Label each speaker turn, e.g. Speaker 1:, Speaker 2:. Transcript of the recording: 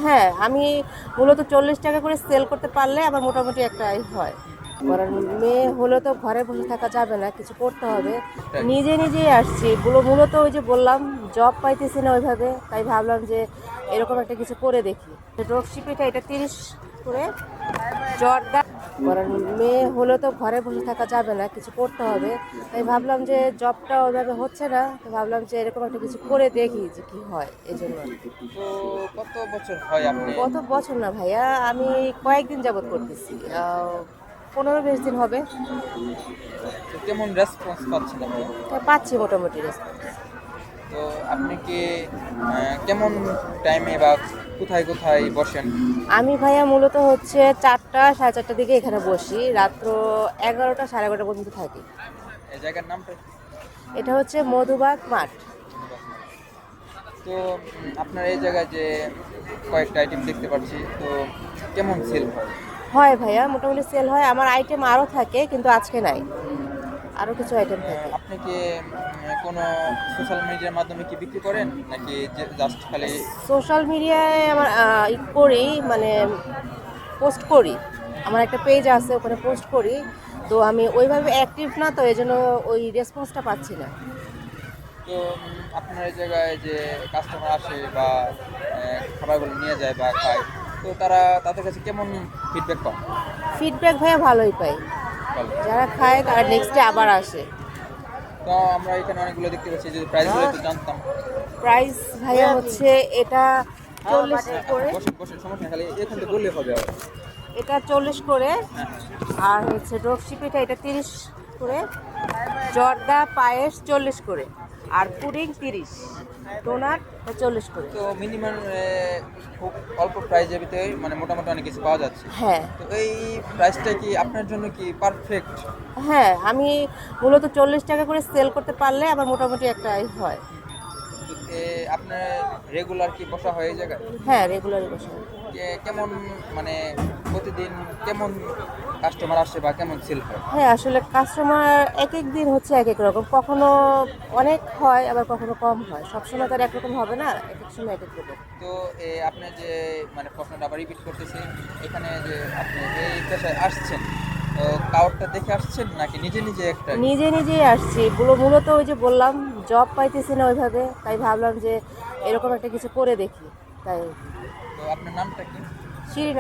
Speaker 1: হ্যাঁ, আমি মূলত ৪০ টাকা করে সেল করতে পারলে আমার মোটামুটি একটা হয়। কারণ মেয়ে হলে তো ঘরে বসে থাকা যাবে না, কিছু করতে হবে।
Speaker 2: তাই?
Speaker 1: নিজেই আসছি। মূলত ওই যে বললাম জব পাইতেছি না ওইভাবে। তাই ভাবলাম যে এরকম একটা কিছু করে দেখি। ড্রপশিপিংটা এটা ৩০ করে জর্দা। কারণ মেয়ে হলে তো ঘরে বসে থাকা যাবে না, কিছু করতে হবে। তাই ভাবলাম যে জবটা ওইভাবে হচ্ছে না, তো ভাবলাম যে এরকম একটা কিছু করে দেখি যে কি হয়, এজন্য।
Speaker 2: তো কত বছর হয় আপনি?
Speaker 1: কত বছর না ভাইয়া, আমি কয়েকদিন যাবত করতেছি। ১৫-২০ দিন হবে।
Speaker 2: তো কেমন রেসপন্স পাচ্ছেন আপনি?
Speaker 1: তাই পাচ্ছি মোটামুটি রেসপন্স।
Speaker 2: তো আপনি কি কেমন টাইমে বা কোথায় কোথায় বসেন?
Speaker 1: আমি ভাইয়া মূলত হচ্ছে ৪টা ৪:৩০ দিকে এখানে বসি, রাত্র ১১টা ১১:৩০ পর্যন্ত থাকি।
Speaker 2: এই জায়গার নামটা কি?
Speaker 1: এটা হচ্ছে মধুবাগ মাঠ।
Speaker 2: তো আপনার এই জায়গায় যে কয়েকটা আইটেম দেখতে পাচ্ছি, তো কেমন সেল হয়?
Speaker 1: হয় ভাইয়া, মোটামুটি সেল হয়। আমার আইটেম আরও থাকে, কিন্তু আজকে নাই, আরও কিছু আইটেম থাকে।
Speaker 2: আপনি কি কোনো সোশ্যাল মিডিয়ার মাধ্যমে কি বিক্রি করেন নাকি জাস্ট খালি?
Speaker 1: সোশ্যাল মিডিয়ায় আমার করি, মানে পোস্ট করি। আমার একটা পেজ আছে, ওখানে পোস্ট করি। তো আমি ওইভাবে অ্যাক্টিভ না, তো এই জন্য ওই রেসপন্সটা পাচ্ছি না।
Speaker 2: তো আপনার এই জায়গায় যে কাস্টমার আসে বা খাবারগুলো নিয়ে যায় বা খায়, তো তাদের কাছে কেমন ফিডব্যাক পান?
Speaker 1: ফিডব্যাক ভাইয়া ভালোই পাই।
Speaker 2: ভালো।
Speaker 1: যারা খায় তারা নেক্সট ডে আবার আসে।
Speaker 2: তো আমরা এখানে অনেকগুলো দেখতে পাচ্ছি, যদি প্রাইসগুলো একটু জানতাম।
Speaker 1: প্রাইস ভাইয়া হচ্ছে এটা ৪০ করে।
Speaker 2: বসেন বসেন, সমস্যা নেই, খালি এখান থেকে বললে হবে আবার।
Speaker 1: এটা ৪০ করে।
Speaker 2: হ্যাঁ।
Speaker 1: আর হচ্ছে ড্রপশিপিটা এটা ৩০ করে। জর্দা পায়েস ৪০ করে। আর পুডিং ৩০। ডোনাট ৪০ করে।
Speaker 2: তো মিনিমাম খুব অল্প প্রাইজের ভিতরে মানে মোটামুটি অনেক কিছু পাওয়া যাচ্ছে।
Speaker 1: হ্যাঁ।
Speaker 2: তো এই প্রাইসটা কি আপনার জন্য কি পারফেক্ট?
Speaker 1: হ্যাঁ, আমি মূলত ৪০ টাকা করে সেল করতে পারলে আমার মোটামুটি একটা হয়।
Speaker 2: আপনার রেগুলার কি বসা হয় এই জায়গায়?
Speaker 1: হ্যাঁ, রেগুলারই বসে।
Speaker 2: কেমন মানে প্রতিদিন কেমন কাস্টমার আসে বা কেমন সেল হয়?
Speaker 1: হ্যাঁ, আসলে কাস্টমার একেক দিন হচ্ছে একেক রকম। কখনো অনেক হয়, আবার কখনো কম হয়। সবসময় তো আর একরকম হবে না। একেক সময় একেক রকম।
Speaker 2: তো আপনি যে মানে প্রশ্নটা আবার রিপিট করতেছি, এখানে যে আপনি এই পেশায় আসছেন, তো কাউরটা দেখে আসছেন নাকি নিজে নিজে একটা?
Speaker 1: নিজেই আসছি। মূলত ওই যে বললাম জব পাইতেছি না ওইভাবে। তাই ভাবলাম যে এরকম একটা কিছু করে দেখি। তাই
Speaker 2: তো আপনার নামটা কি?
Speaker 1: শিরিন।